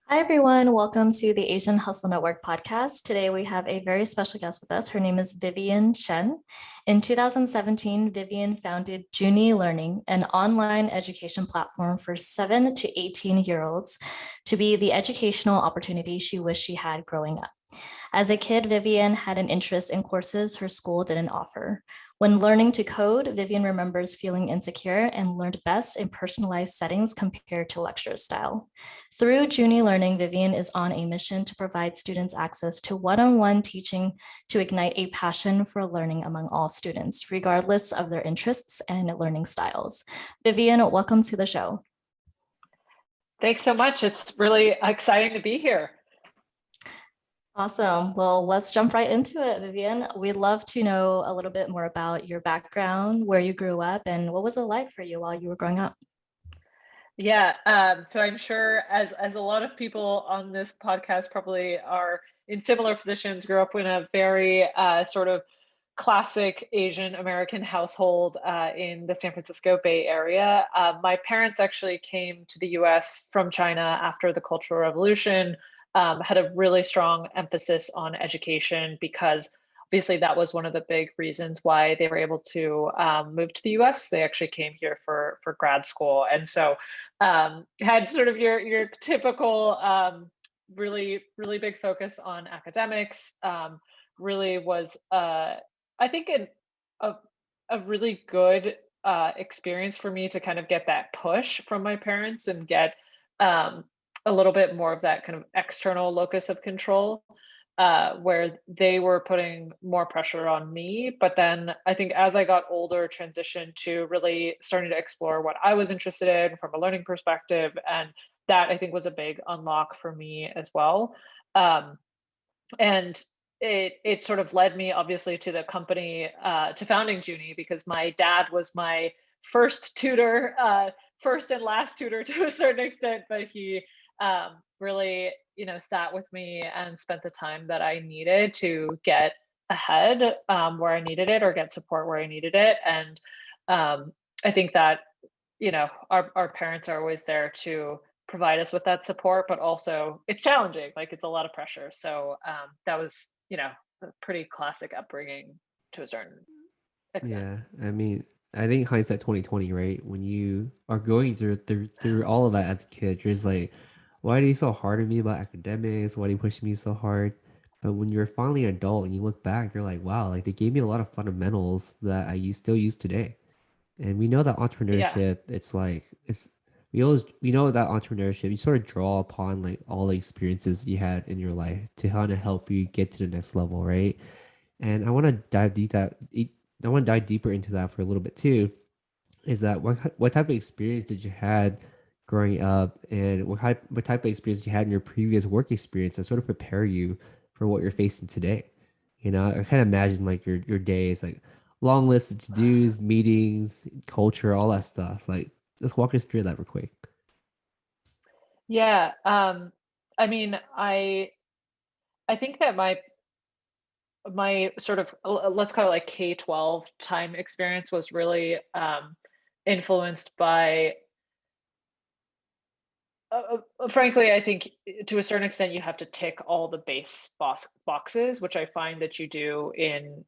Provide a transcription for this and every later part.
Hi, everyone. Welcome to the Asian Hustle Network podcast. Today, we have a very special guest with us. Her name is Vivian Shen. In 2017, Vivian founded Juni Learning, an online education platform for 7 to 18-year-olds to be the educational opportunity she wished she had growing up. As a kid, Vivian had an interest in courses her school didn't offer. When learning to code, Vivian remembers feeling insecure and learned best in personalized settings compared to lecture style. Through Juni Learning, Vivian is on a mission to provide students access to one-on-one teaching to ignite a passion for learning among all students, regardless of their interests and learning styles. Vivian, welcome to the show. Thanks so much. It's really exciting to be here. Awesome. Well, let's jump right into it, Vivian. We'd love to know a little bit more about your background, where you grew up, and what was it like for you while you were growing up? Yeah, so I'm sure as a lot of people on this podcast probably are in similar positions, grew up in a very sort of classic Asian American household in the San Francisco Bay Area. My parents actually came to the US from China after the Cultural Revolution, had a really strong emphasis on education because obviously that was one of the big reasons why they were able to move to the US. They actually came here for grad school. And so had sort of your typical really big focus on academics. Really was I think a a really good experience for me to kind of get that push from my parents and get um, a little bit more of that kind of external locus of control, where they were putting more pressure on me. But then I think as I got older, transitioned to really starting to explore what I was interested in from a learning perspective. And that I think was a big unlock for me as well. Um, and it sort of led me obviously to the company, to founding Juni, because my dad was my first tutor, first and last tutor to a certain extent, but he really sat with me and spent the time that I needed to get ahead, where I needed it, or get support where I needed it. And I think that our parents are always there to provide us with that support, but also it's challenging, like it's a lot of pressure. So that was a pretty classic upbringing to a certain extent. Yeah, I mean, I think hindsight 2020, right? When you are going through all of that as a kid, you're just like, why are you so hard on me about academics? Why do you push me so hard? But when you're finally an adult and you look back, you're like, wow, like they gave me a lot of fundamentals that still use today. And we know that Yeah. entrepreneurship, we know that entrepreneurship, you sort of draw upon like all the experiences you had in your life to kind of help you get to the next level, right? And I want to dive deeper into that for a little bit too. Is that what type of experience did you had growing up, and what type of experience you had in your previous work experience to sort of prepare you for what you're facing today? You know, I kind of imagine like your days, like long list of to dos, meetings, culture, all that stuff. Like, just walk us through that real quick. Yeah. I mean, I think that my sort of let's call it like K-12 time experience was really influenced by frankly, I think to a certain extent you have to tick all the boxes, which I find that you do in,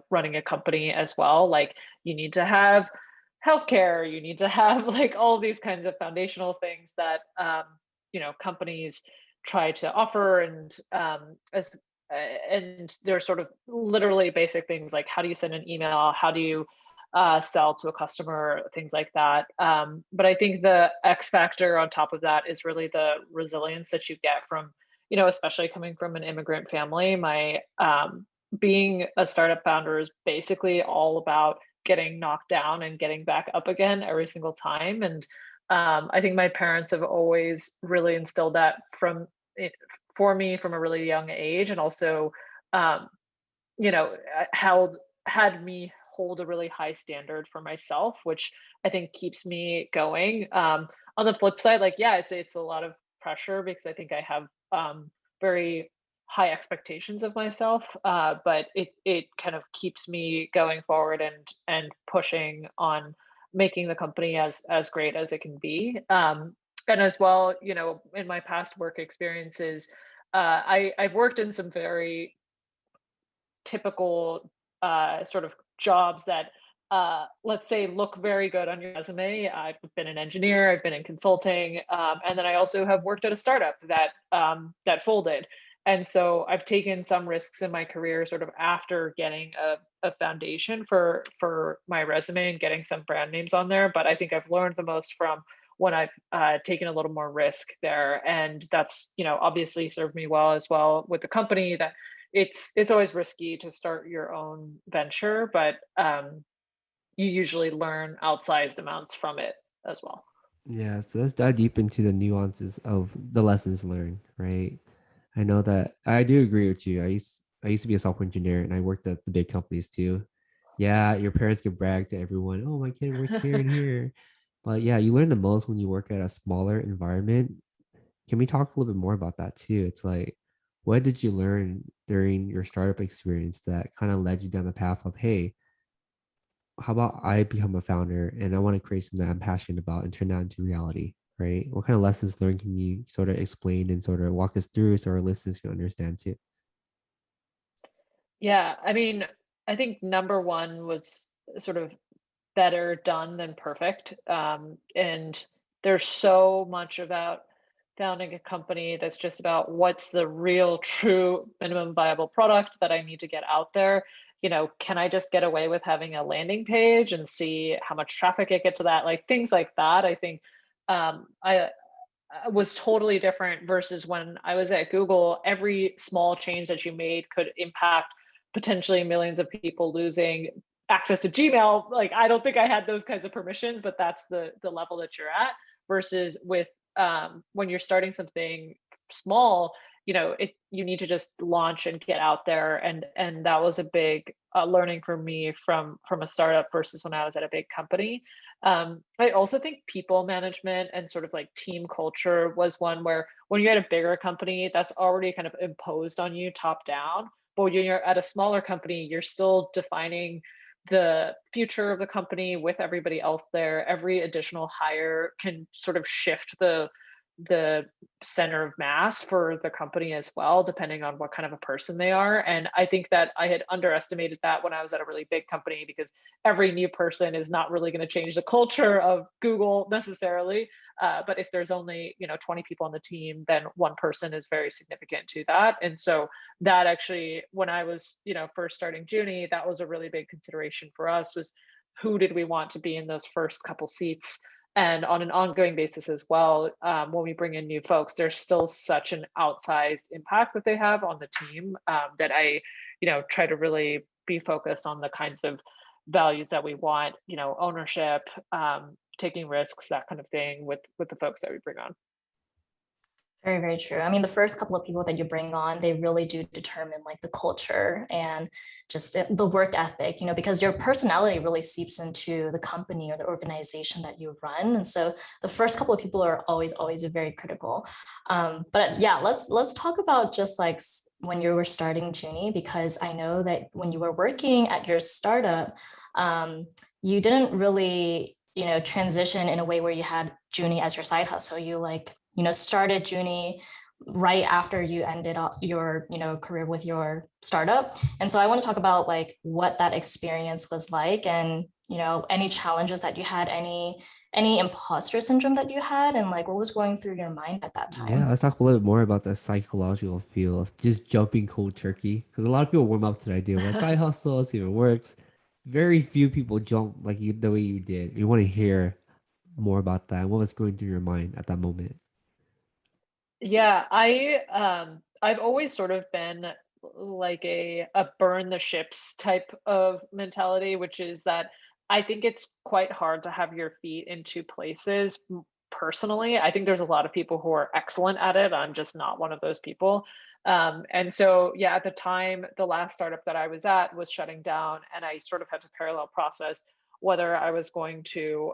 running a company as well. Like you need to have healthcare, you need to have like all these kinds of foundational things that companies try to offer, and they're sort of literally basic things like how do you send an email, how do you sell to a customer, things like that. But I think the X factor on top of that is really the resilience that you get from, especially coming from an immigrant family. My being a startup founder is basically all about getting knocked down and getting back up again every single time. And I think my parents have always really instilled that for me from a really young age, and also um, held had me hold a really high standard for myself, which I think keeps me going. On the flip side, like yeah, it's a lot of pressure because I think I have very high expectations of myself, but it kind of keeps me going forward and pushing on making the company as great as it can be. And as well, you know, in my past work experiences, I've worked in some very typical sort of jobs that let's say look very good on your resume. I've been an engineer, I've been in consulting, and then I also have worked at a startup that that folded. And so I've taken some risks in my career sort of after getting a foundation for my resume and getting some brand names on there. But I think I've learned the most from when I've taken a little more risk there. And that's, you know, obviously served me well with the company that it's always risky to start your own venture, but you usually learn outsized amounts from it as well. Yeah, so let's dive deep into the nuances of the lessons learned, right? I know that I do agree with you. I used to be a software engineer and I worked at the big companies too. Yeah, your parents can brag to everyone, oh, my kid works here and here. But yeah, you learn the most when you work at a smaller environment. Can we talk a little bit more about that too? It's like, what did you learn during your startup experience that kind of led you down the path of, hey, how about I become a founder and I want to create something that I'm passionate about and turn that into reality, right? What kind of lessons learned can you sort of explain and sort of walk us through so our listeners can understand too? Yeah, I mean, I think number one was sort of better done than perfect. And there's so much about founding a company that's just about what's the real, true minimum viable product that I need to get out there. You know, can I just get away with having a landing page and see how much traffic I get to that? Like things like that. I think I was totally different versus when I was at Google. Every small change that you made could impact potentially millions of people losing access to Gmail. Like I don't think I had those kinds of permissions, but that's the level that you're at. Versus with when you're starting something small, you know, you need to just launch and get out there, and that was a big learning for me from a startup versus when I was at a big company. I also think people management and sort of like team culture was one where when you're at a bigger company, that's already kind of imposed on you top down. But when you're at a smaller company, you're still defining the future of the company with everybody else there. Every additional hire can sort of shift the center of mass for the company as well, depending on what kind of a person they are. And I think that I had underestimated that when I was at a really big company, because every new person is not really going to change the culture of Google necessarily. But if there's only, you know, 20 people on the team, then one person is very significant to that. And so that actually, when I was, you know, first starting Juni, that was a really big consideration for us, was who did we want to be in those first couple seats. And on an ongoing basis as well, when we bring in new folks, there's still such an outsized impact that they have on the team, that I, you know, try to really be focused on the kinds of values that we want, you know, ownership, taking risks, that kind of thing with the folks that we bring on. Very, very true. I mean, the first couple of people that you bring on, they really do determine like the culture and just the work ethic, you know, because your personality really seeps into the company or the organization that you run. And so the first couple of people are always very critical. But yeah, let's talk about just like when you were starting Juni, because I know that when you were working at your startup, you didn't really, you know, transition in a way where you had Juni as your side hustle. You like, you know, started Juni right after you ended up your, you know, career with your startup. And so I want to talk about like what that experience was like, and, you know, any challenges that you had, any imposter syndrome that you had, and like what was going through your mind at that Yeah, time. let's talk a little bit more about the psychological feel of just jumping cold turkey. Because a lot of people warm up to the idea of a side hustle, see if it works. Very few people jump like you, the way you did. We want to hear more about that. What was going through your mind at that moment? Yeah, I've always sort of been like a burn the ships type of mentality, which is that I think it's quite hard to have your feet in two places. Personally, I think there's a lot of people who are excellent at it. I'm just not one of those people. And so, yeah, at the time, the last startup that I was at was shutting down, and I sort of had to parallel process whether I was going to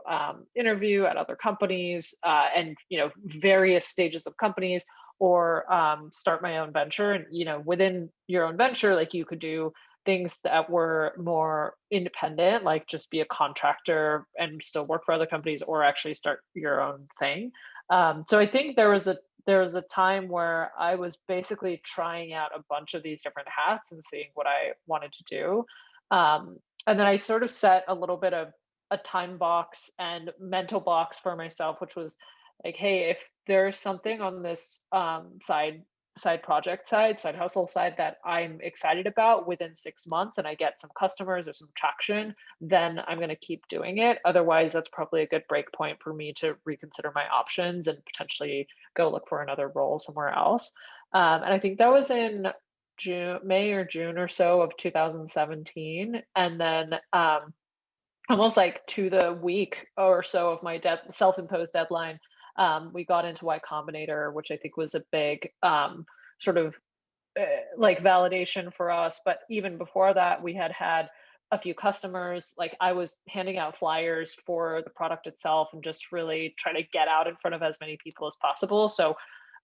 interview at other companies, and, you know, various stages of companies, or start my own venture. And, you know, within your own venture, like you could do things that were more independent, like just be a contractor and still work for other companies, or actually start your own thing. So I think there was a time where I was basically trying out a bunch of these different hats and seeing what I wanted to do. And then I sort of set a little bit of a time box and mental box for myself, which was like, hey, if there's something on this side hustle side that I'm excited about within 6 months and I get some customers or some traction, then I'm going to keep doing it. Otherwise, that's probably a good break point for me to reconsider my options and potentially go look for another role somewhere else. And I think that was in May or June or so of 2017. And then almost like to the week or so of my self-imposed deadline, we got into Y Combinator, which I think was a big sort of like validation for us. But even before that, we had a few customers. Like I was handing out flyers for the product itself and just really trying to get out in front of as many people as possible. So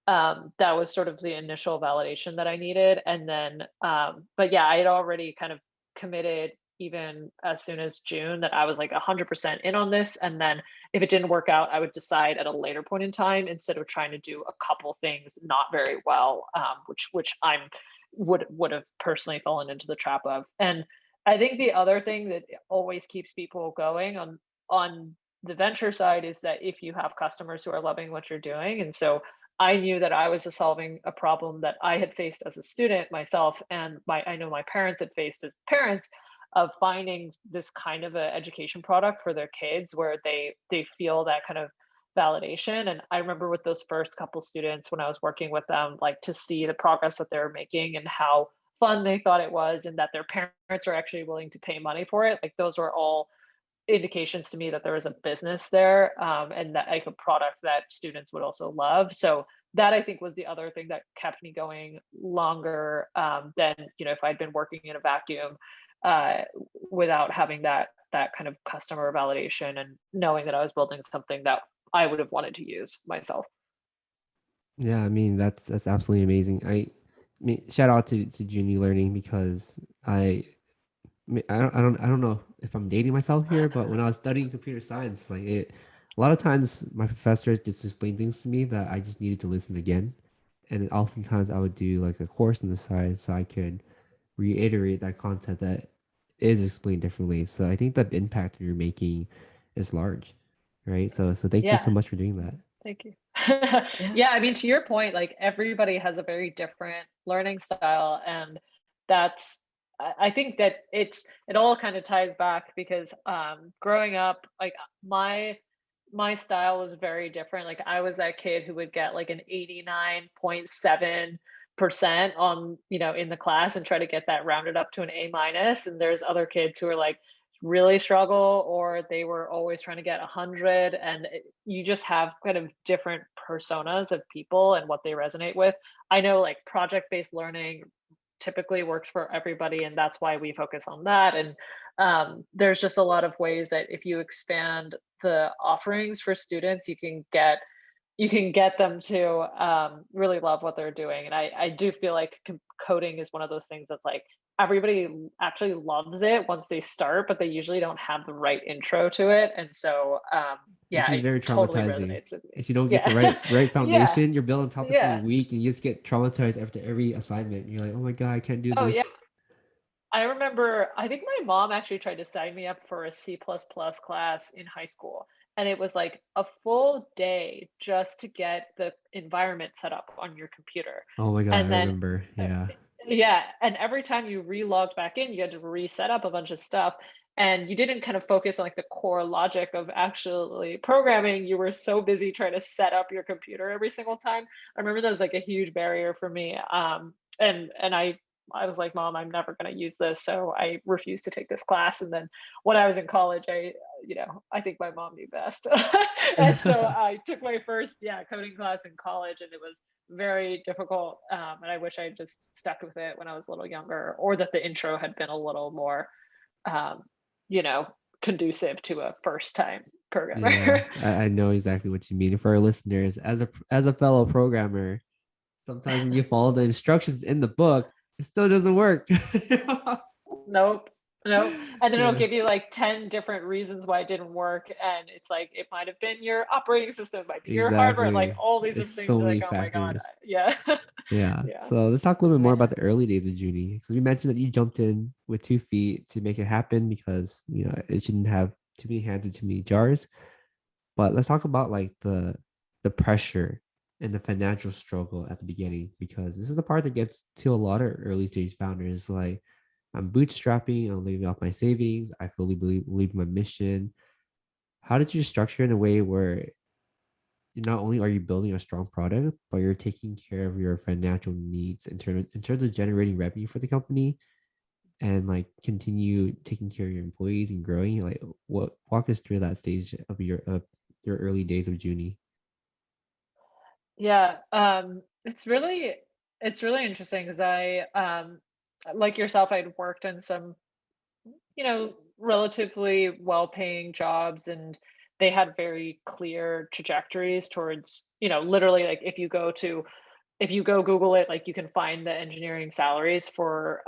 that was sort of the initial validation that I needed. And then, but yeah, I had already kind of committed even as soon as June that I was like 100% in on this. And then if it didn't work out, I would decide at a later point in time instead of trying to do a couple things not very well, which I'm would have personally fallen into the trap of. And I think the other thing that always keeps people going on the venture side is that if you have customers who are loving what you're doing, and so I knew that I was solving a problem that I had faced as a student myself, and I know my parents had faced as parents, of finding this kind of a education product for their kids where they feel that kind of validation. And I remember with those first couple students when I was working with them, like to see the progress that they were making and how fun they thought it was, and that their parents are actually willing to pay money for it. Like those were all indications to me that there was a business there, and that like a product that students would also love. So that I think was the other thing that kept me going longer, than if I'd been working in a vacuum, uh, without having that kind of customer validation and knowing that I was building something that I would have wanted to use myself. Yeah, I mean that's absolutely amazing. I mean, shout out to Juni Learning because I don't know if I'm dating myself here, but when I was studying computer science, a lot of times my professor just explained things to me that I just needed to listen again, and oftentimes I would do like a course on the side so I could reiterate that content that is explained differently. So I think that the impact you're making is large, right? So thank you so Yeah. much for doing that. Thank you. Yeah. Yeah, I mean, to your point, like everybody has a very different learning style, and that's I think that it all kind of ties back because growing up, like my style was very different. Like I was that kid who would get like an 89.7% on, in the class and try to get that rounded up to an A minus. And there's other kids who are like really struggle, or they were always trying to get 100. And you just have kind of different personas of people and what they resonate with. I know like project-based learning typically works for everybody, and that's why we focus on that. And there's just a lot of ways that if you expand the offerings for students, you can get them to really love what they're doing. And I do feel like coding is one of those things that's like everybody actually loves it once they start, but they usually don't have the right intro to it. And so, It yeah, can be it very totally traumatizing. resonates with me. If you don't get the Yeah. right Yeah. foundation, you're building on top of Yeah. something weak and you just get traumatized after every assignment. You're like, oh my God, I can't do Oh, yeah. this. I remember, I think my mom actually tried to sign me up for a C++ class in high school. And it was like a full day just to get the environment set up on your computer. Oh my God, I And then, remember. uh, Yeah. yeah, and every time you re-logged back in, you had to reset up a bunch of stuff. And you didn't kind of focus on like the core logic of actually programming. You were so busy trying to set up your computer every single time. I remember that was like a huge barrier for me. And I was like, Mom, I'm never going to use this. So I refused to take this class. And then when I was in college, I think my mom knew best. And so I took my first, yeah, coding class in college, and it was very difficult. And I wish I had just stuck with it when I was a little younger, or that the intro had been a little more, um, you know, conducive to a first time Yeah, programmer. I know exactly what you mean. For our listeners, as a fellow programmer, sometimes when you follow the instructions in the book, it still doesn't work. Nope. No, and then it'll Yeah, give you like 10 different reasons why it didn't work. And it's like, it might have been your operating system, it might be your hardware, like exactly. all these There's different things. so You're many like, oh my God. factors. Yeah. Yeah. Yeah. So let's talk a little bit more Man. about the early days of Juni. Because we mentioned that you jumped in with 2 feet to make it happen because it shouldn't have too many hands and too many jars. But let's talk about like the pressure and the financial struggle at the beginning, because this is the part that gets to a lot of early stage founders. Like, I'm bootstrapping, I'm living off my savings, I fully believe my mission. How did you structure in a way where not only are you building a strong product, but you're taking care of your financial needs in terms of generating revenue for the company and like continue taking care of your employees and growing? Like, what walk us through that stage of your early days of Juni? Yeah. It's really interesting because like yourself, I'd worked in some relatively well-paying jobs, and they had very clear trajectories towards, literally, like if you go Google it, like you can find the engineering salaries for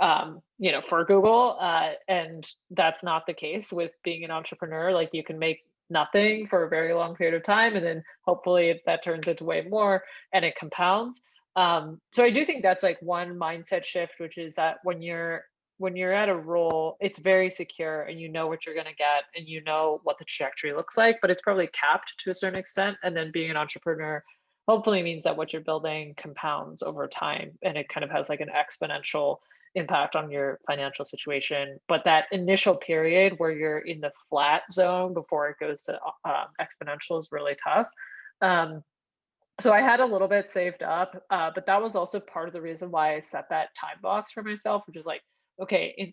Google, and that's not the case with being an entrepreneur. Like you can make nothing for a very long period of time, and then hopefully that turns into way more, and it compounds. So I do think that's like one mindset shift, which is that when you're at a role, it's very secure and you know what you're going to get and you know what the trajectory looks like, but it's probably capped to a certain extent. And then being an entrepreneur hopefully means that what you're building compounds over time and it kind of has like an exponential impact on your financial situation. But that initial period where you're in the flat zone before it goes to exponential is really tough. Um, so I had a little bit saved up, but that was also part of the reason why I set that time box for myself, which is like, okay,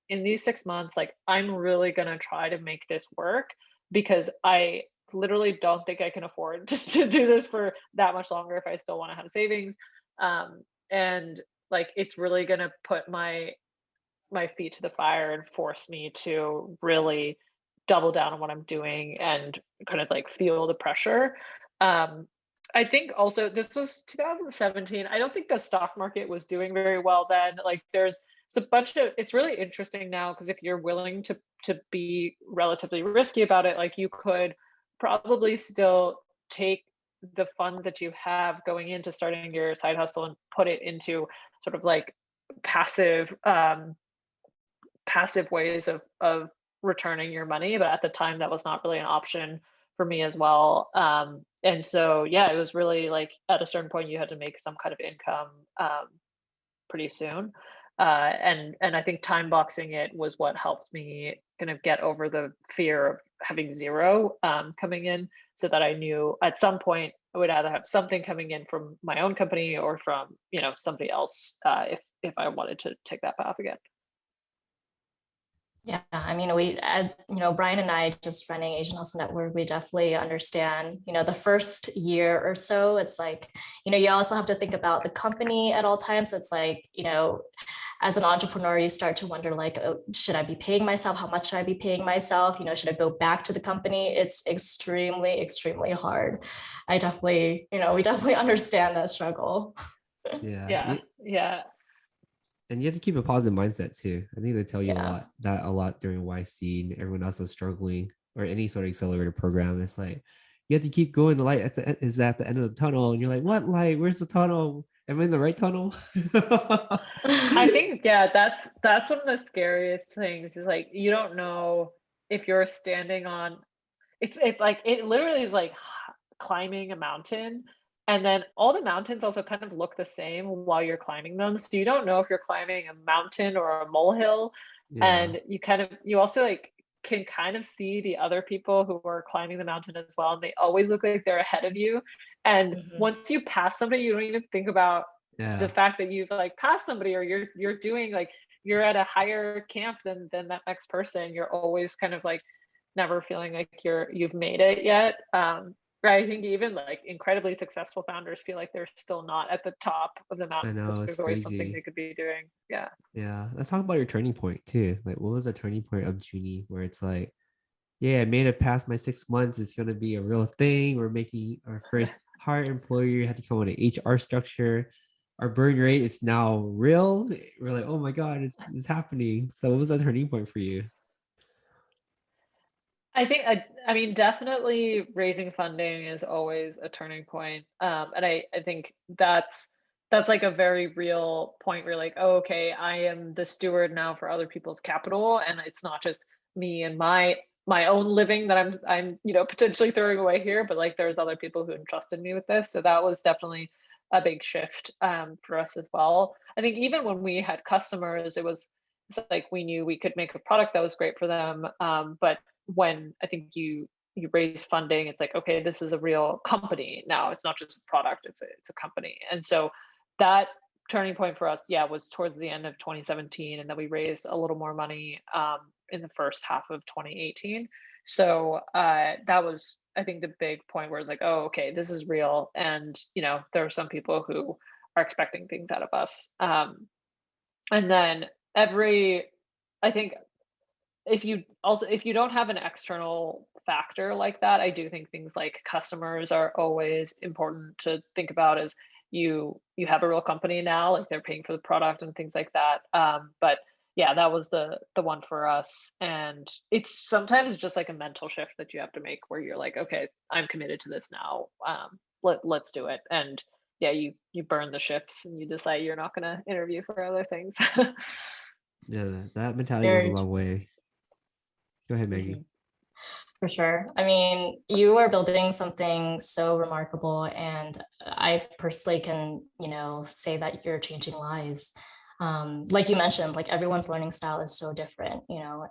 in these 6 months, like I'm really gonna try to make this work because I literally don't think I can afford to do this for that much longer if I still want to have savings. And like it's really gonna put my feet to the fire and force me to really double down on what I'm doing and kind of like feel the pressure. Um, I think also this was 2017. I don't think the stock market was doing very well then. Like it's a bunch of it's really interesting now because if you're willing to be relatively risky about it, like you could probably still take the funds that you have going into starting your side hustle and put it into sort of like passive passive ways of returning your money, but at the time that was not really an option for me as well. And so yeah, it was really like at a certain point you had to make some kind of income pretty soon. And I think time boxing it was what helped me kind of get over the fear of having zero coming in, so that I knew at some point I would either have something coming in from my own company or from somebody else, if I wanted to take that path again. Yeah, I mean, Brian and I just running Asian Hustle Network, we definitely understand, the first year or so, it's like, you also have to think about the company at all times. It's like, as an entrepreneur, you start to wonder like, oh, should I be paying myself? How much should I be paying myself? Should I go back to the company? It's extremely, extremely hard. We definitely understand that struggle. Yeah. Yeah, yeah. And you have to keep a positive mindset too. I think they tell you Yeah. a lot during YC and everyone else is struggling or any sort of accelerator program. It's like you have to keep going. The light is at the end of the tunnel, and you're like, "What light? Where's the tunnel? Am I in the right tunnel?" I think, yeah, that's one of the scariest things is like you don't know if you're standing on it's like it literally is like climbing a mountain, and then all the mountains also kind of look the same while you're climbing them. So you don't know if you're climbing a mountain or a molehill. Yeah, And you also like can kind of see the other people who are climbing the mountain as well. And they always look like they're ahead of you. And Mhm. once you pass somebody, you don't even think about the yeah. fact that you've like passed somebody or you're doing like you're at a higher camp than that next person. You're always kind of like never feeling like you've made it yet. Right. I think even like incredibly successful founders feel like they're still not at the top of the I mountain because know it's there's always something they crazy. could be doing. Yeah. Yeah, let's talk about your turning point too. Like, what was the turning point of Junie where it's like, yeah, I made it past my 6 months. It's gonna be a real thing. We're making our first hire employer. You have to come with an HR structure. our burn rate is now real. We're like, oh my God, it's happening. So what was that turning point for you? I think I mean definitely raising funding is always a turning point. And I think that's like a very real point where you're like, oh, okay, I am the steward now for other people's capital, and it's not just me and my own living that I'm potentially throwing away here, but like there's other people who entrusted me with this. So that was definitely a big shift for us as well. I think even when we had customers, it's like we knew we could make a product that was great for them, but when I think you raise funding, it's like, okay, this is a real company now. It's not just a product, it's a company. And so that turning point for us, yeah, was towards the end of 2017, and then we raised a little more money in the first half of 2018. So that was, I think, the big point where it's like, oh, okay, this is real, and there are some people who are expecting things out of us. And then I think if you don't have an external factor like that, I do think things like customers are always important to think about, as you have a real company now, like they're paying for the product and things like that. But yeah, that was the one for us. And it's sometimes just like a mental shift that you have to make where you're like, okay, I'm committed to this now. Let's do it. And yeah, you burn the ships and you decide you're not going to interview for other things. Yeah, that mentality goes a Very long way. Go ahead, Maggie. Mhm. For sure. I mean, you are building something so remarkable, and I personally can, say that you're changing lives. Like you mentioned, like everyone's learning style is so different,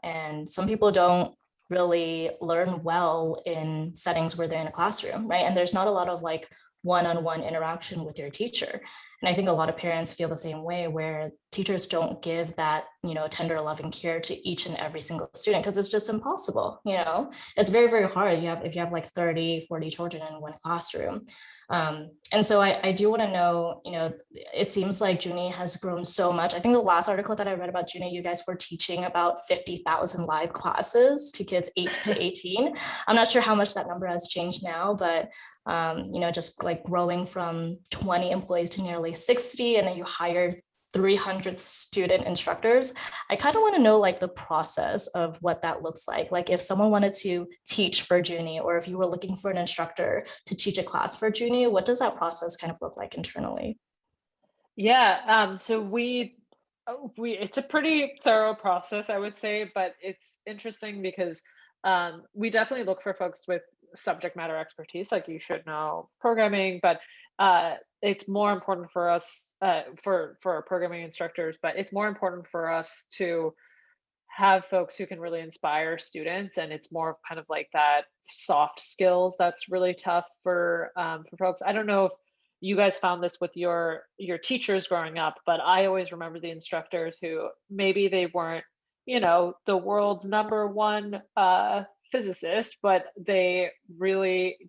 and some people don't really learn well in settings where they're in a classroom, right? And there's not a lot of like one-on-one interaction with your teacher. And I think a lot of parents feel the same way, where teachers don't give that, tender loving care to each and every single student, because it's just impossible. It's very, very hard. If you have like 30, 40 children in one classroom. And so I do want to know, it seems like Juni has grown so much. I think the last article that I read about Juni, you guys were teaching about 50,000 live classes to kids 8 to 18. I'm not sure how much that number has changed now, but just like growing from 20 employees to nearly 60, and then you hire 300 student instructors. I kind of want to know like the process of what that looks like. Like if someone wanted to teach for Juni, or if you were looking for an instructor to teach a class for Juni, what does that process kind of look like internally? Yeah, so we it's a pretty thorough process, I would say, but it's interesting because we definitely look for folks with subject matter expertise, like you should know programming, but it's more important for us for our programming instructors, but it's more important for us to have folks who can really inspire students, and it's more of kind of like that soft skills that's really tough for folks. I don't know if you guys found this with your teachers growing up, but I always remember the instructors who maybe they weren't, the world's number one physicist, but they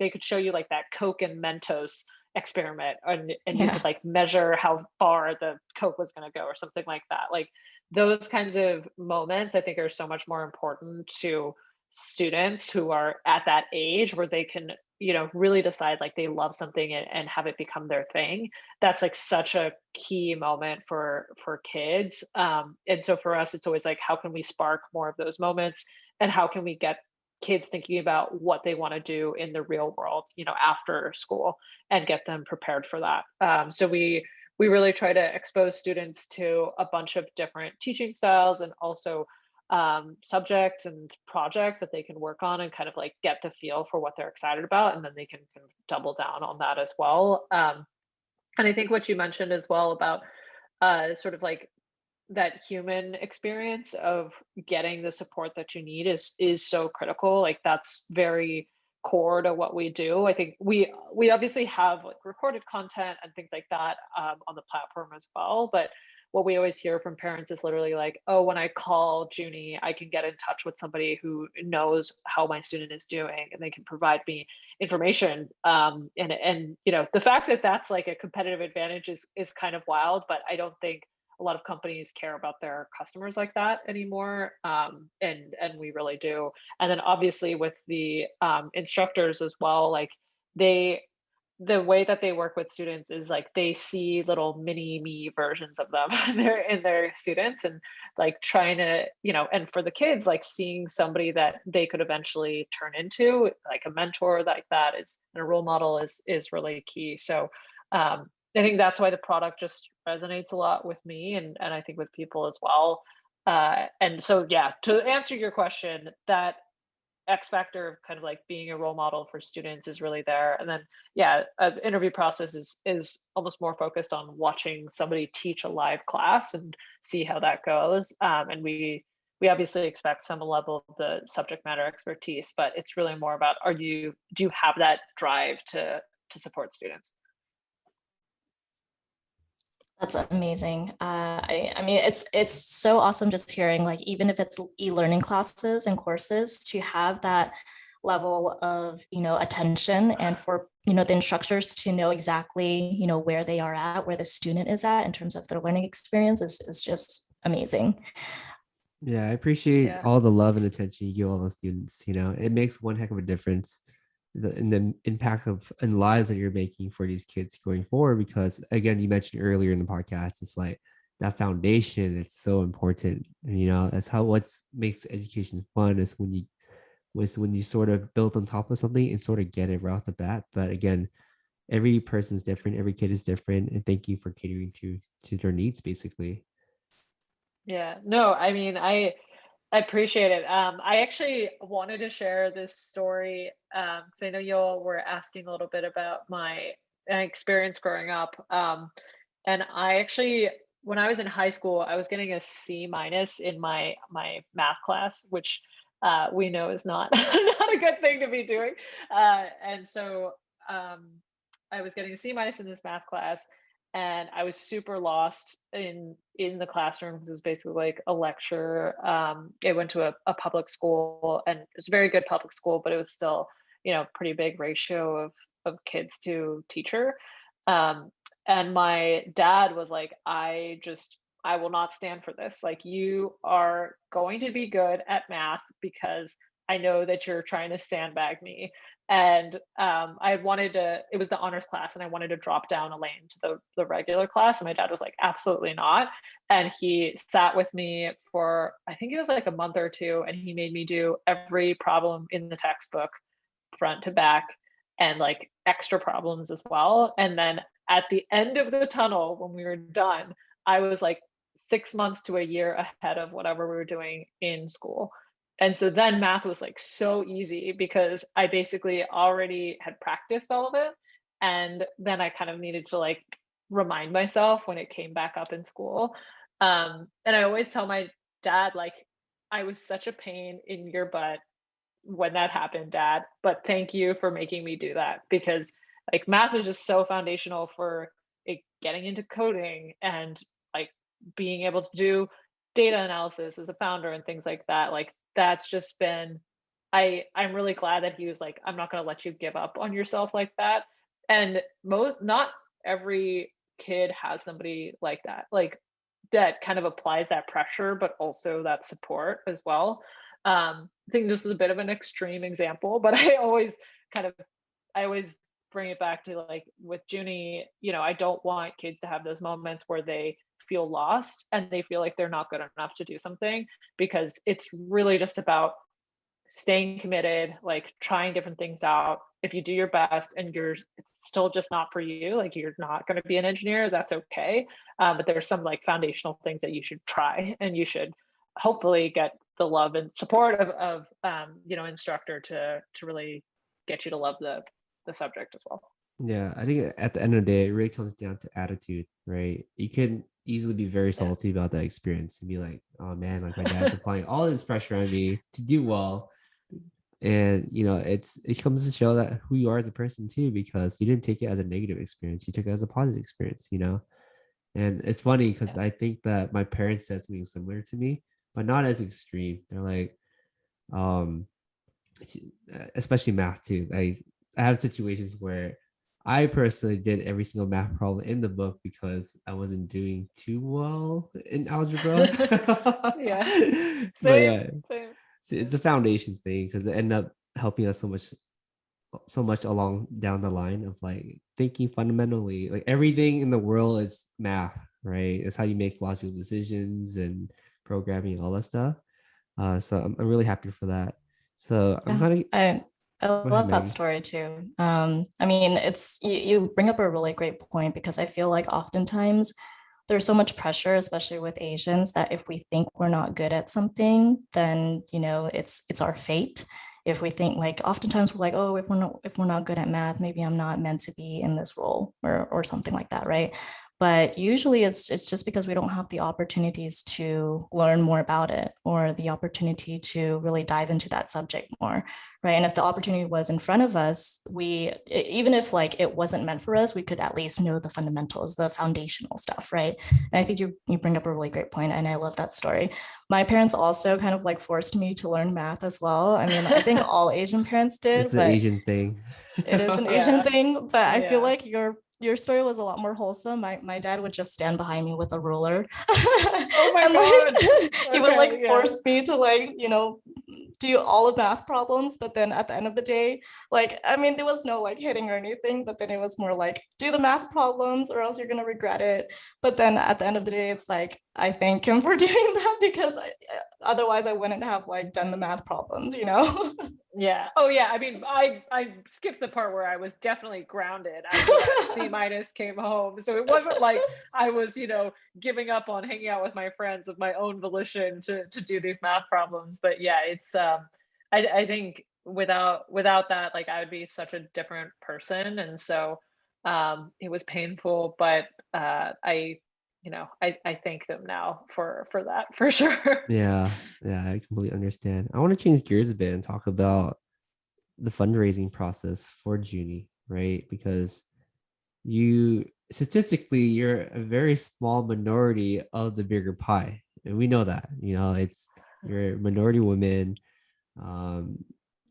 could show you like that Coke and Mentos experiment, and you Yeah. could like measure how far the Coke was going to go or something like that. Like those kinds of moments, I think, are so much more important to students who are at that age where they can, really decide like they love something, and have it become their thing. That's like such a key moment for kids. And so for us, it's always like, how can we spark more of those moments, and how can we get kids thinking about what they want to do in the real world, after school, and get them prepared for that. So we really try to expose students to a bunch of different teaching styles, and also subjects and projects that they can work on, and kind of like get the feel for what they're excited about, and then they can kind of double down on that as well. And I think what you mentioned as well about sort of like that human experience of getting the support that you need is so critical. Like that's very core to what we do. I think we obviously have like recorded content and things like that on the platform as well, but what we always hear from parents is literally like, oh, when I call Juni, I can get in touch with somebody who knows how my student is doing, and they can provide me information. And the fact that that's like a competitive advantage is kind of wild, but I don't think a lot of companies care about their customers like that anymore, and we really do. And then obviously with the instructors as well, like they the way that they work with students is like they see little mini me versions of them in their students, and like trying to, and for the kids, like seeing somebody that they could eventually turn into, like a mentor like that is, and a role model is really key. So I think that's why the product just resonates a lot with me, and I think with people as well. And so yeah, to answer your question, that X factor of kind of like being a role model for students is really there. And then yeah, the interview process is almost more focused on watching somebody teach a live class and see how that goes. And we obviously expect some level of the subject matter expertise, but it's really more about, do you have that drive to support students? That's amazing. I mean, it's so awesome just hearing, like, even if it's e-learning classes and courses, to have that level of, attention, and for, the instructors to know exactly, where they are at, where the student is at in terms of their learning experience is just amazing. Yeah, I appreciate Yeah. all the love and attention you give all the students. It makes one heck of a difference in the impact of and lives that you're making for these kids going forward. Because again, you mentioned earlier in the podcast, it's like that foundation. It's so important. That's how what makes education fun is when you sort of build on top of something and sort of get it right off the bat. But again, every person's different, every kid is different, and thank you for catering to their needs, basically. Yeah, no, I mean, I appreciate it. I actually wanted to share this story because I know y'all were asking a little bit about my experience growing up. And I actually, when I was in high school, I was getting a C minus in my math class, which we know is not not a good thing to be doing. And so um, I was getting a C minus in this math class, and I was super lost in the classroom because it was basically like a lecture. It went to a public school, and it was a very good public school, but it was still, pretty big ratio of kids to teacher. Um, and my dad was like, I will not stand for this. Like, you are going to be good at math because I know that you're trying to sandbag me. And I wanted to, it was the honors class, and I wanted to drop down a lane to the regular class. And my dad was like, absolutely not. And he sat with me for, I think it was like a month or two, and he made me do every problem in the textbook front to back, and like extra problems as well. And then at the end of the tunnel, when we were done, I was like 6 months to a year ahead of whatever we were doing in school. And so then math was like so easy because I basically already had practiced all of it. And then I kind of needed to like remind myself when it came back up in school. And I always tell my dad, like, I was such a pain in your butt when that happened, dad, but thank you for making me do that, because like math is just so foundational for it getting into coding and like being able to do data analysis as a founder and things like that. Like that's just been, I'm really glad that he was like, I'm not going to let you give up on yourself like that. And not every kid has somebody like that, like that kind of applies that pressure but also that support as well. I think this is a bit of an extreme example, but I always bring it back to like with Juni, I don't want kids to have those moments where they feel lost and they feel like they're not good enough to do something, because it's really just about staying committed, like trying different things out. If you do your best and it's still just not for you, like you're not going to be an engineer, that's okay. But there's some like foundational things that you should try, and you should hopefully get the love and support of instructor to really get you to love the subject as well. Yeah, I think at the end of the day, it really comes down to attitude, right? You can easily be very salty about that experience and be like, oh man, like my dad's applying all this pressure on me to do well. And it comes to show that who you are as a person too, because you didn't take it as a negative experience, you took it as a positive experience. And it's funny because I think that my parents said something similar to me, but not as extreme. They're like, um, especially math too. I have situations where I personally did every single math problem in the book because I wasn't doing too well in algebra. Yeah. But Same, yeah, same. it's a foundation thing because it ended up helping us so much so much along down the line of like thinking fundamentally. Like everything in the world is math, right? It's how you make logical decisions and programming, all that stuff. So I'm really happy for that. So I'm Yeah, kind of I go ahead, love that Maggie. story too. I mean, it's you bring up a really great point because I feel like oftentimes there's so much pressure, especially with Asians, that if we think we're not good at something, then it's our fate. If we think like oftentimes we're like, oh, if we're not good at math, maybe I'm not meant to be in this role or something like that, right? But usually it's just because we don't have the opportunities to learn more about it or the opportunity to really dive into that subject more, right? And if the opportunity was in front of us, even if like it wasn't meant for us, we could at least know the fundamentals, the foundational stuff, right? And I think you bring up a really great point, and I love that story. My parents also kind of like forced me to learn math as well. I mean, I think all Asian parents did, It's an but Asian thing. it is an Asian Yeah. thing. But I feel Yeah. like your story was a lot more wholesome. My dad would just stand behind me with a ruler. Oh my And God. like he would Okay. like Yeah. force me to like, do all of math problems. But then at the end of the day, like, I mean, there was no like hitting or anything, but then it was more like, do the math problems or else you're gonna regret it. But then at the end of the day, it's like, I thank him for doing that because otherwise I wouldn't have like done the math problems. Yeah. Oh yeah. I mean, I skipped the part where I was definitely grounded after that C minus came home. So it wasn't like I was, giving up on hanging out with my friends of my own volition to do these math problems. But yeah, it's I think without that, like I would be such a different person. And so it was painful, but I thank them now for that for sure. Yeah, yeah, I completely understand. I want to change gears a bit and talk about the fundraising process for Juni, right? Because you statistically you're a very small minority of the bigger pie, and we know that. It's you're a minority woman, um,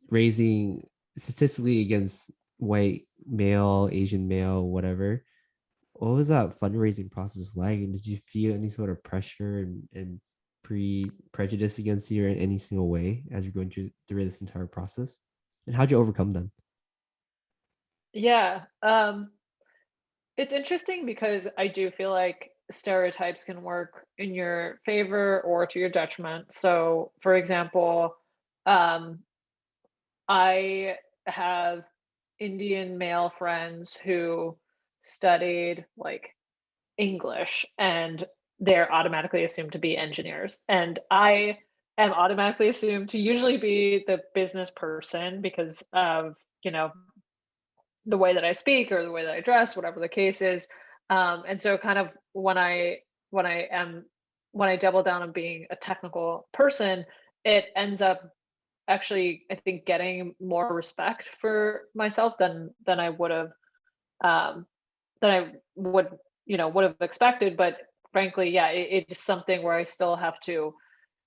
raising statistically against white male, Asian male, whatever. What was that fundraising process like? And did you feel any sort of pressure and prejudice against you in any single way as you're going through this entire process? And how'd you overcome them? Yeah. It's interesting because I do feel like stereotypes can work in your favor or to your detriment. So, for example, um, I have Indian male friends who studied like English and they're automatically assumed to be engineers. And I am automatically assumed to usually be the business person because of, you know, the way that I speak or the way that I dress, whatever the case is. And so kind of when I am when I double down on being a technical person, it ends up actually I think getting more respect for myself than I would have um than I would have expected. But frankly, yeah, it is something where I still have to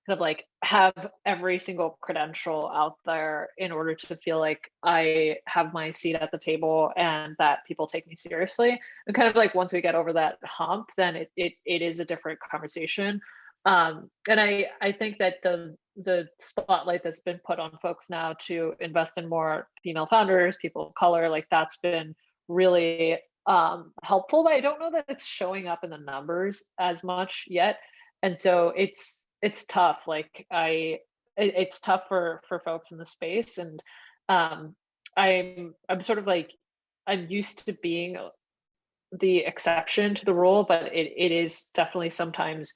kind of like have every single credential out there in order to feel like I have my seat at the table and that people take me seriously. And kind of like once we get over that hump, then it is a different conversation. And I think that the spotlight that's been put on folks now to invest in more female founders, people of color, like that's been really helpful. But I don't know that it's showing up in the numbers as much yet. And so it's tough. It's tough for folks in the space, and um, I'm sort of like I'm used to being the exception to the rule, but it is definitely sometimes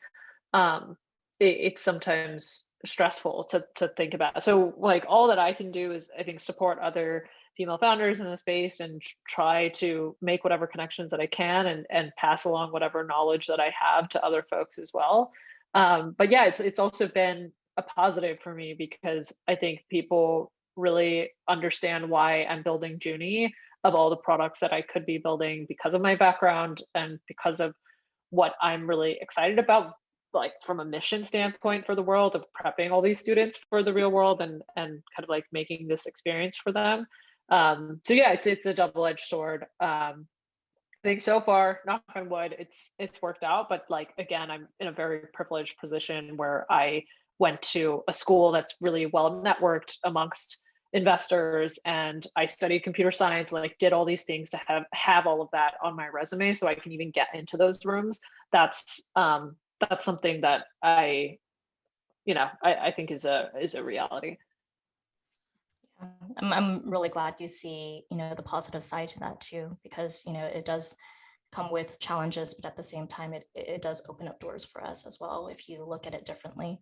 um, it's sometimes stressful to think about. So like all that I can do is I think support other female founders in the space and try to make whatever connections that I can and pass along whatever knowledge that I have to other folks as well. But yeah, it's also been a positive for me because I think people really understand why I'm building Juni of all the products that I could be building because of my background and because of what I'm really excited about, like from a mission standpoint for the world of prepping all these students for the real world and kind of like making this experience for them. So yeah, it's a double-edged sword. I think so far, knock on wood, it's worked out. But like again, I'm in a very privileged position where I went to a school that's really well networked amongst investors, and I studied computer science, like did all these things to have all of that on my resume so I can even get into those rooms. That's something that I think is a reality. I'm really glad you see, the positive side to that too, because, it does come with challenges, but at the same time, it does open up doors for us as well if you look at it differently.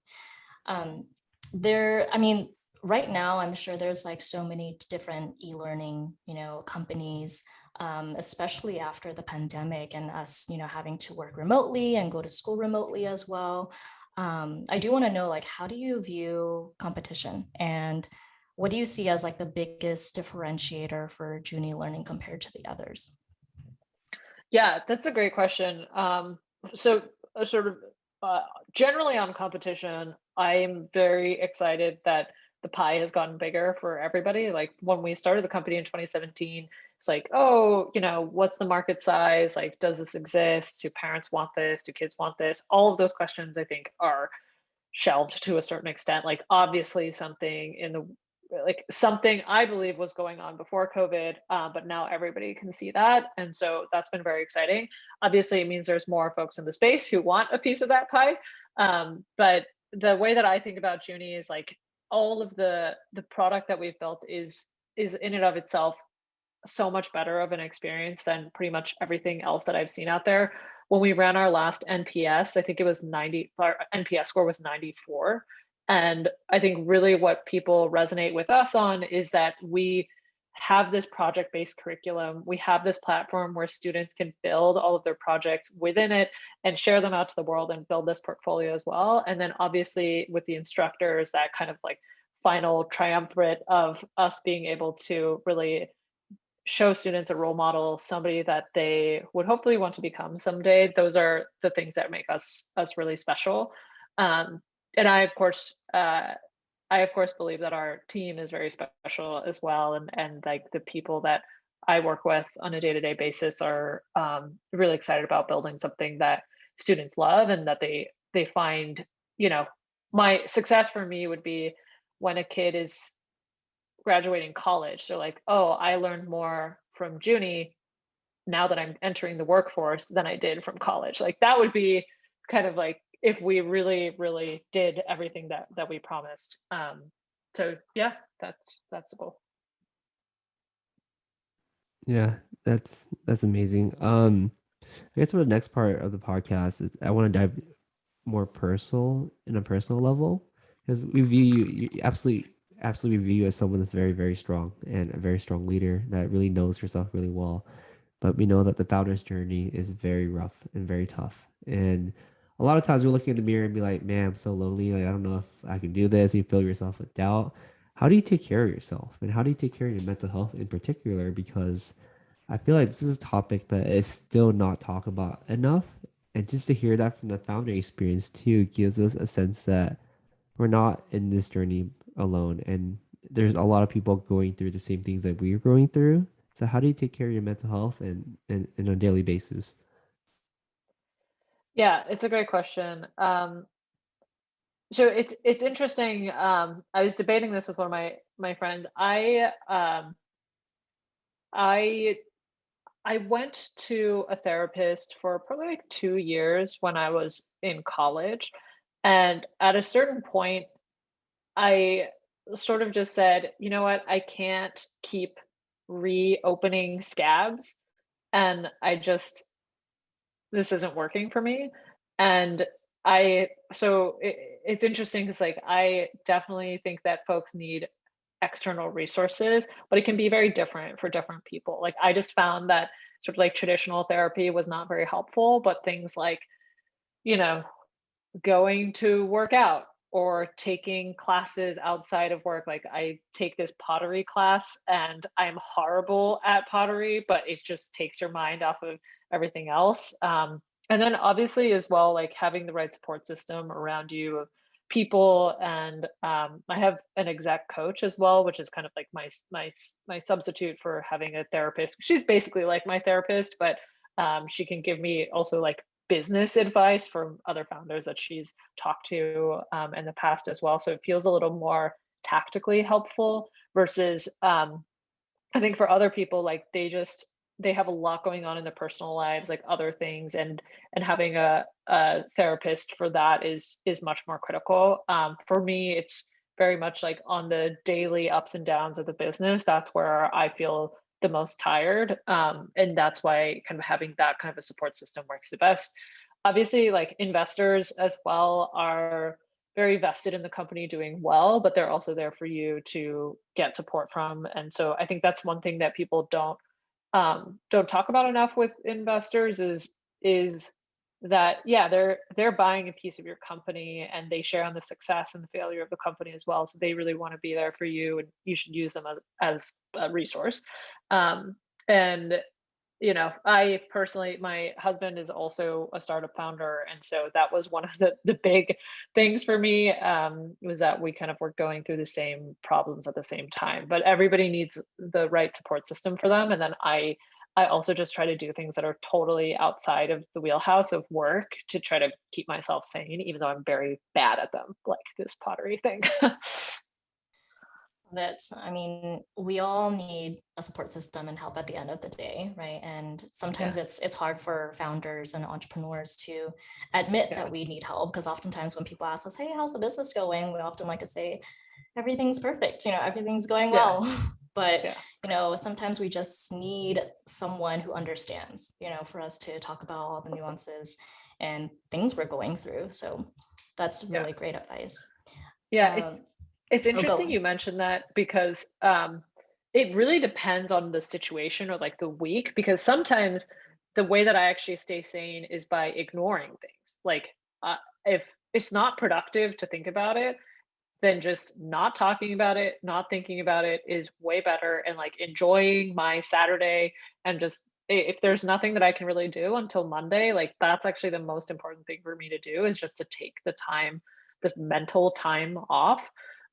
I mean, right now, I'm sure there's like so many different e-learning, companies, especially after the pandemic and us, having to work remotely and go to school remotely as well. I do want to know, like, how do you view competition, and what do you see as like the biggest differentiator for Juni Learning compared to the others? Yeah, that's a great question. So sort of generally on competition, I am very excited that the pie has gotten bigger for everybody. Like when we started the company in 2017, it's like, oh, what's the market size? Like, does this exist? Do parents want this? Do kids want this? All of those questions, I think, are shelved to a certain extent. Like obviously something I believe was going on before COVID, but now everybody can see that. And so that's been very exciting. Obviously, it means there's more folks in the space who want a piece of that pie. But the way that I think about Juni is like all of the product that we've built is in and of itself so much better of an experience than pretty much everything else that I've seen out there. When we ran our last NPS, I think it was 90, our NPS score was 94. And I think really what people resonate with us on is that we have this project-based curriculum. We have this platform where students can build all of their projects within it and share them out to the world and build this portfolio as well. And then obviously with the instructors, that kind of like final triumvirate of us being able to really show students a role model, somebody that they would hopefully want to become someday. Those are the things that make us really special. And I of course believe that our team is very special as well, and like the people that I work with on a day-to-day basis are really excited about building something that students love and that they find. My success for me would be when a kid is graduating college, they're like, oh, I learned more from Juni now that I'm entering the workforce than I did from college. Like that would be kind of like if we really, really did everything that we promised. So yeah, that's the goal. Yeah, that's amazing. I guess for the next part of the podcast is I want to dive more personal in a personal level because we view you absolutely view you as someone that's very, very strong and a very strong leader that really knows herself really well. But we know that the founder's journey is very rough and very tough. And a lot of times we're looking in the mirror and be like, man, I'm so lonely. Like, I don't know if I can do this. You fill yourself with doubt. How do you take care of yourself? And how do you take care of your mental health in particular? Because I feel like this is a topic that is still not talked about enough. And just to hear that from the founder experience too gives us a sense that we're not in this journey alone. And there's a lot of people going through the same things that we're going through. So how do you take care of your mental health and on a daily basis? Yeah, it's a great question. So it's interesting. I was debating this with one of my friends. I I went to a therapist for probably like 2 years when I was in college. And at a certain point, I sort of just said, you know what, I can't keep reopening scabs. And this isn't working for me. And it's interesting because like I definitely think that folks need external resources, but it can be very different for different people. Like I just found that sort of like traditional therapy was not very helpful, but things like, you know, going to work out or taking classes outside of work. Like I take this pottery class and I'm horrible at pottery, but it just takes your mind off of everything else. And then obviously as well, like having the right support system around you of people. And I have an exec coach as well, which is kind of like my substitute for having a therapist. She's basically like my therapist, but she can give me also like business advice from other founders that she's talked to in the past as well. So it feels a little more tactically helpful. versus I think for other people, like they have a lot going on in their personal lives, like other things, and having a therapist for that is much more critical. For me, it's very much like on the daily ups and downs of the business. That's where I feel the most tired, and that's why kind of having that kind of a support system works the best. Obviously, like investors as well are very vested in the company doing well, but they're also there for you to get support from. And so I think that's one thing that people don't talk about enough with investors is that yeah, they're buying a piece of your company and they share on the success and the failure of the company as well. So they really want to be there for you, and you should use them as a resource. And I personally, my husband is also a startup founder, and so that was one of the big things for me, was that we kind of were going through the same problems at the same time. But everybody needs the right support system for them, and then I also just try to do things that are totally outside of the wheelhouse of work to try to keep myself sane, even though I'm very bad at them, like this pottery thing. That I mean, we all need a support system and help at the end of the day, right? And sometimes Yeah, it's hard for founders and entrepreneurs to admit yeah, that we need help, because oftentimes when people ask us, hey, how's the business going, we often like to say everything's perfect, everything's going yeah, well. But yeah, sometimes we just need someone who understands, for us to talk about all the nuances and things we're going through. So that's yeah. really great advice. Yeah, um, it's oh, go interesting on. you mentioned that because it really depends on the situation or like the week, because sometimes the way that I actually stay sane is by ignoring things. Like if it's not productive to think about it, then just not talking about it, not thinking about it is way better, and like enjoying my Saturday, and just if there's nothing that I can really do until Monday, like that's actually the most important thing for me to do, is just to take the time, this mental time off.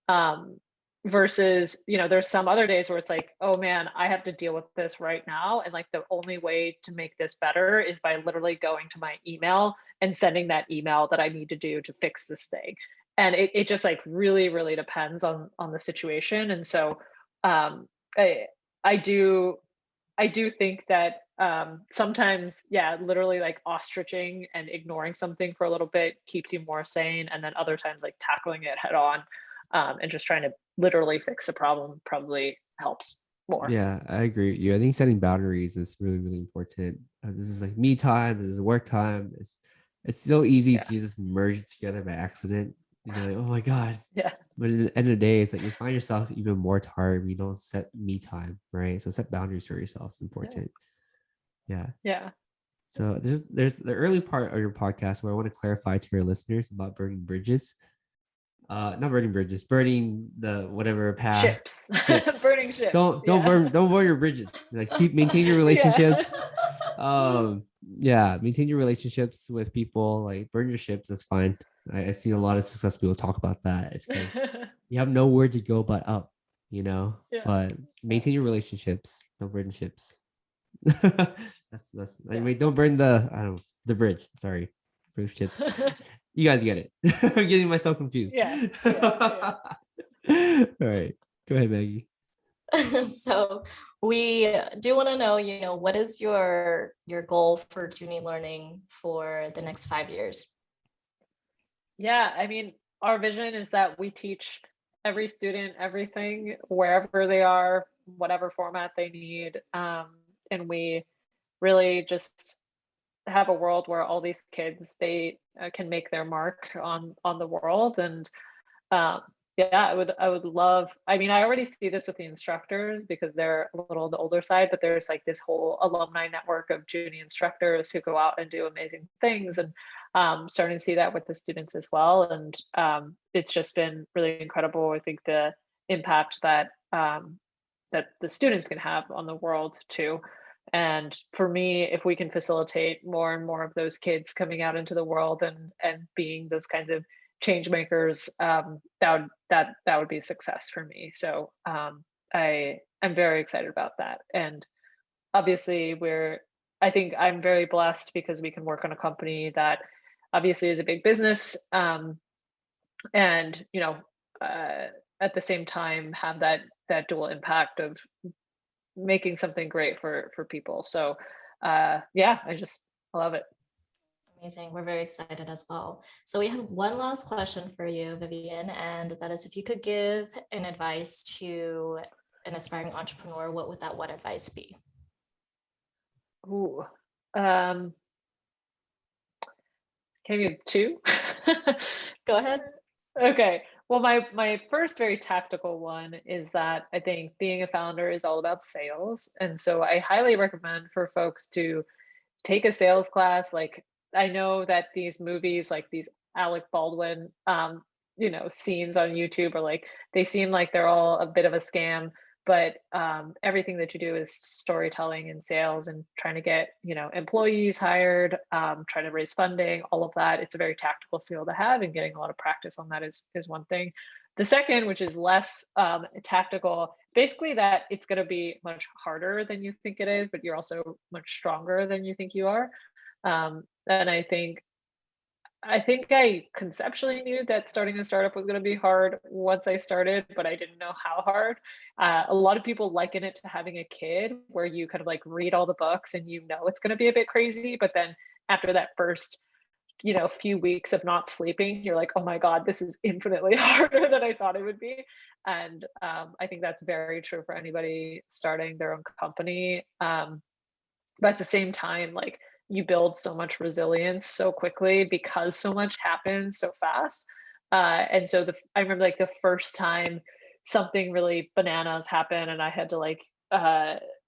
Um, versus, there's some other days where it's like, oh man, I have to deal with this right now. And like the only way to make this better is by literally going to my email and sending that email that I need to do to fix this thing. And it just like really, really depends on the situation. And so um I I do I do think that sometimes, yeah, literally like ostriching and ignoring something for a little bit keeps you more sane. And then other times, like tackling it head on, and just trying to literally fix the problem probably helps more. Yeah, I agree with you. I think setting boundaries is really, really important. This is like me time. This is work time. It's so easy Yeah. to just merge it together by accident. Like, oh my God. Yeah. But at the end of the day, it's like you find yourself even more tired when you don't set me time, right? So set boundaries for yourself. It's Yeah. important. Yeah. Yeah. So there's the early part of your podcast where I want to clarify to your listeners about burning bridges. Not burning bridges, burning the whatever path Ships. ships. Burning ships. Don't burn your bridges. Like maintain your Yeah. relationships. Um yeah, maintain your relationships with people, like burn your ships, that's fine. I see a lot of success people talk about that. It's because Yeah. you have nowhere to go but up, you know. Yeah. But Yeah. maintain your relationships, don't burn ships. That's Yeah. anyway, don't burn the bridge. Sorry. Burn ships. You guys get it. I'm getting myself confused. Yeah. Yeah. Yeah. All right. Go ahead, Maggie. So we do want to know, what is your goal for Juni Learning for the next 5 years? Yeah, I mean, our vision is that we teach every student everything wherever they are, whatever format they need. And we really just have a world where all these kids, they can make their mark on the world. And um, yeah, I would love, I mean, I already see this with the instructors because they're a little on the older side, but there's like this whole alumni network of junior instructors who go out and do amazing things, and starting to see that with the students as well. And it's just been really incredible. I think the impact that the students can have on the world too. And for me, if we can facilitate more and more of those kids coming out into the world and being those kinds of change makers, that would be a success for me. So I'm very excited about that. And obviously, I think I'm very blessed because we can work on a company that obviously is a big business, and uh, at the same time have that that dual impact of making something great for people. So yeah, I love it. Amazing. We're very excited as well. So we have one last question for you, Vivian, and that is if you could give an advice to an aspiring entrepreneur, what would that one advice be? Ooh. Can you give two? Go ahead. Okay. Well, my first very tactical one is that I think being a founder is all about sales. And so I highly recommend for folks to take a sales class. Like, I know that these movies, like these Alec Baldwin scenes on YouTube are like, they seem like they're all a bit of a scam, but everything that you do is storytelling and sales and trying to get employees hired, trying to raise funding, all of that. It's a very tactical skill to have, and getting a lot of practice on that is one thing. The second, which is less tactical, is basically that it's going to be much harder than you think it is, but you're also much stronger than you think you are. And I think I conceptually knew that starting a startup was going to be hard once I started, but I didn't know how hard. A lot of people liken it to having a kid, where you kind of like read all the books and it's going to be a bit crazy, but then after that first few weeks of not sleeping, you're like, oh my God, this is infinitely harder than I thought it would be. And I think that's very true for anybody starting their own company. But at the same time, like, you build so much resilience so quickly because so much happens so fast. And so I remember like the first time something really bananas happened and I had to like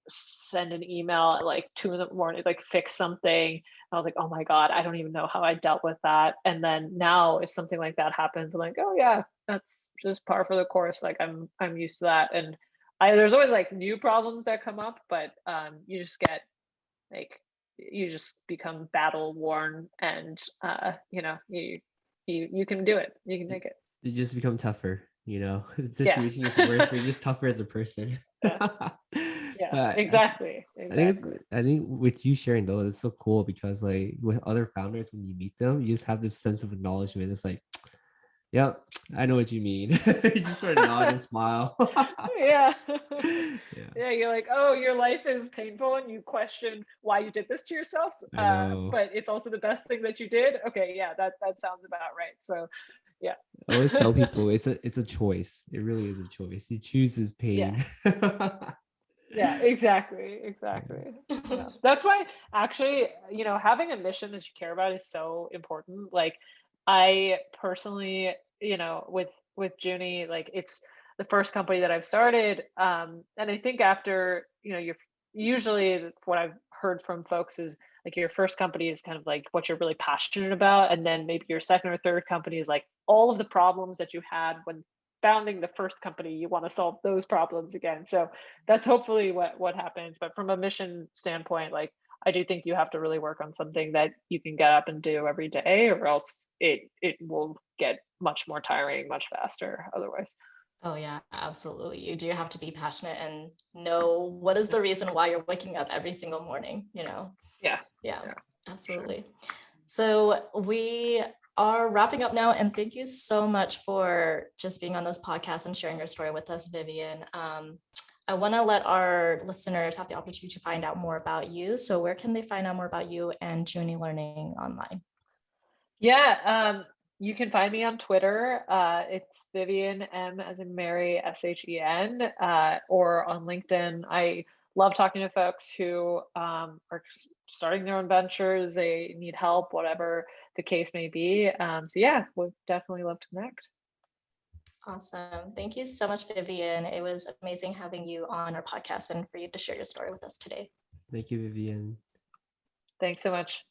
send an email at like 2 a.m, like fix something. I was like, oh my God, I don't even know how I dealt with that. And then now if something like that happens, I'm like, oh yeah, that's just par for the course. Like I'm used to that. And there's always like new problems that come up, but you just get like, you just become battle worn, and you can do it, you can make it. You just become tougher, the Yeah. situation gets worse, but you're just tougher as a person. Yeah, yeah, But exactly. I think with you sharing those, it's so cool because like with other founders, when you meet them, you just have this sense of acknowledgement. It's like, yep, I know what you mean. You just sort of nod and smile. Yeah. Yeah, Yeah, you're like, oh, your life is painful and you question why you did this to yourself, I know. but it's also the best thing that you did. Okay, yeah, that sounds about right. So yeah. I always tell people it's a choice. It really is a choice. You choose his Yeah. pain. Yeah, exactly. Yeah. That's why actually, having a mission that you care about is so important. Like, I personally, with Juni, like, it's the first company that I've started. And I think after, you're usually, what I've heard from folks is like your first company is kind of like what you're really passionate about. And then maybe your second or third company is like all of the problems that you had when founding the first company, you want to solve those problems again. So that's hopefully what happens. But from a mission standpoint, like, I do think you have to really work on something that you can get up and do every day, or else it will get much more tiring much faster otherwise. Oh yeah, absolutely. You do have to be passionate and know what is the reason why you're waking up every single morning, Yeah. Yeah, Yeah, absolutely. So we are wrapping up now, and thank you so much for just being on this podcast and sharing your story with us, Vivian. I want to let our listeners have the opportunity to find out more about you. So where can they find out more about you and Juni Learning online? Yeah, you can find me on Twitter. It's Vivian M as in Mary Shen, or on LinkedIn. I love talking to folks who are starting their own ventures. They need help, whatever the case may be. So yeah, would definitely love to connect. Awesome. Thank you so much, Vivian. It was amazing having you on our podcast and for you to share your story with us today. Thank you, Vivian. Thanks so much.